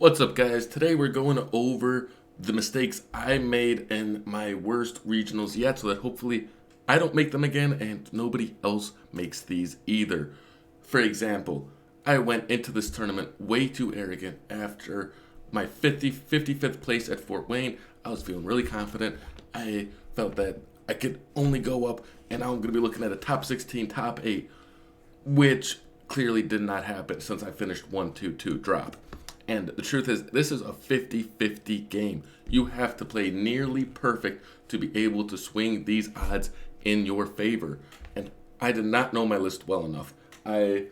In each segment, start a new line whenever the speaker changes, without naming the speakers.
What's up, guys? Today we're going over the mistakes I made in my worst regionals yet, so that hopefully I don't make them again and nobody else makes these either. For example, I went into this tournament way too arrogant after my 55th place at Fort Wayne. I was feeling really confident. I felt that I could only go up, and now I'm going to be looking at a top 16, top 8, which clearly did not happen since I finished 1-2-2 drop. And the truth is, this is a 50-50 game. You have to play nearly perfect to be able to swing these odds in your favor. And I did not know my list well enough. I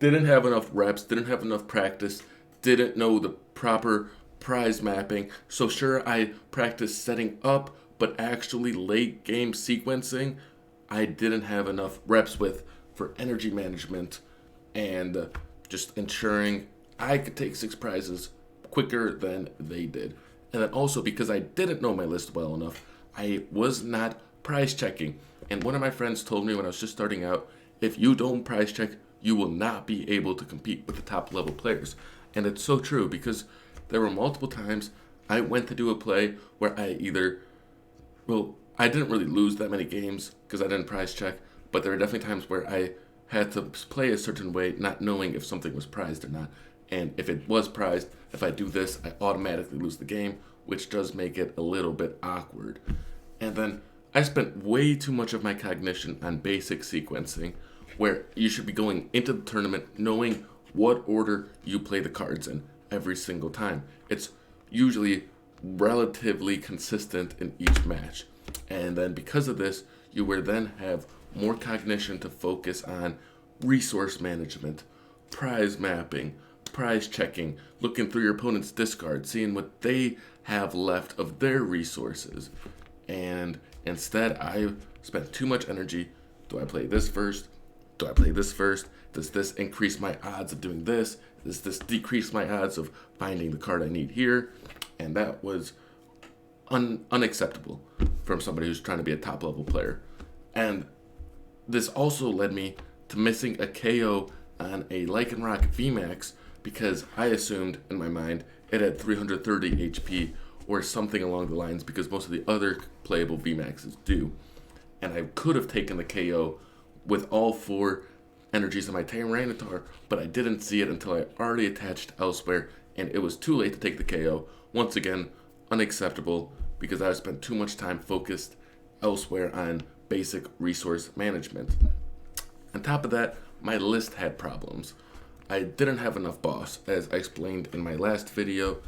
didn't have enough reps, didn't have enough practice, didn't know the proper prize mapping. So sure, I practiced setting up, but actually late game sequencing, I didn't have enough reps with for energy management and just ensuring I could take 6 prizes quicker than they did. And then also, because I didn't know my list well enough, I was not prize checking. And one of my friends told me when I was just starting out, if you don't prize check, you will not be able to compete with the top level players. And it's so true, because there were multiple times I went to do a play where I I didn't really lose that many games because I didn't prize check, but there were definitely times where I had to play a certain way, not knowing if something was prized or not. And if it was prized, if I do this, I automatically lose the game, which does make it a little bit awkward. And then I spent way too much of my cognition on basic sequencing, where you should be going into the tournament knowing what order you play the cards in every single time. It's usually relatively consistent in each match. And then because of this, you will then have more cognition to focus on resource management, prize mapping, prize checking, looking through your opponent's discard, seeing what they have left of their resources. And instead, I spent too much energy. Do I play this first? Do I play this first? Does this increase my odds of doing this? Does this decrease my odds of finding the card I need here? And that was unacceptable from somebody who's trying to be a top level player. And this also led me to missing a KO on a Lycanroc VMAX, because I assumed in my mind it had 330 HP or something along the lines, because most of the other playable VMAXs do. And I could have taken the KO with all 4 energies of my Tyranitar, but I didn't see it until I already attached elsewhere, and it was too late to take the KO. Once again, unacceptable, because I spent too much time focused elsewhere on basic resource management. On top of that, my list had problems. I didn't have enough boss. As I explained in my last video,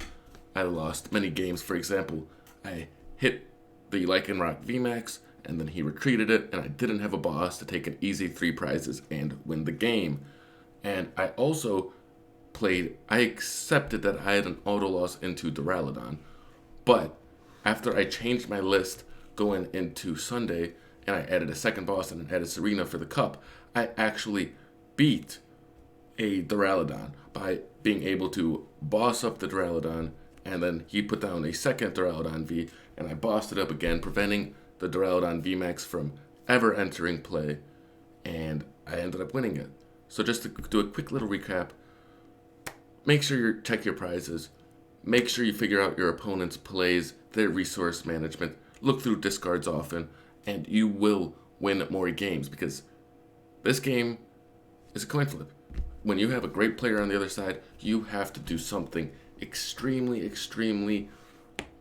I lost many games. For example, I hit the Lycanroc VMAX, and then he retreated it, and I didn't have a boss to take an easy 3 prizes and win the game. And I also I accepted that I had an auto loss into Duraludon, but after I changed my list going into Sunday, and I added a second boss and added Serena for the cup, I actually beat a Duraludon by being able to boss up the Duraludon, and then he put down a second Duraludon V, and I bossed it up again, preventing the Duraludon VMAX from ever entering play, and I ended up winning it. So just to do a quick little recap, make sure you check your prizes, make sure you figure out your opponent's plays, their resource management, look through discards often, and you will win more games, because this game is a coin flip. When you have a great player on the other side, you have to do something extremely, extremely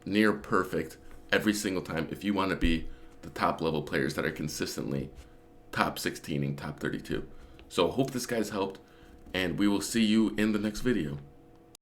near perfect every single time if you want to be the top level players that are consistently top 16 and top 32. So I hope this guy's helped, and we will see you in the next video.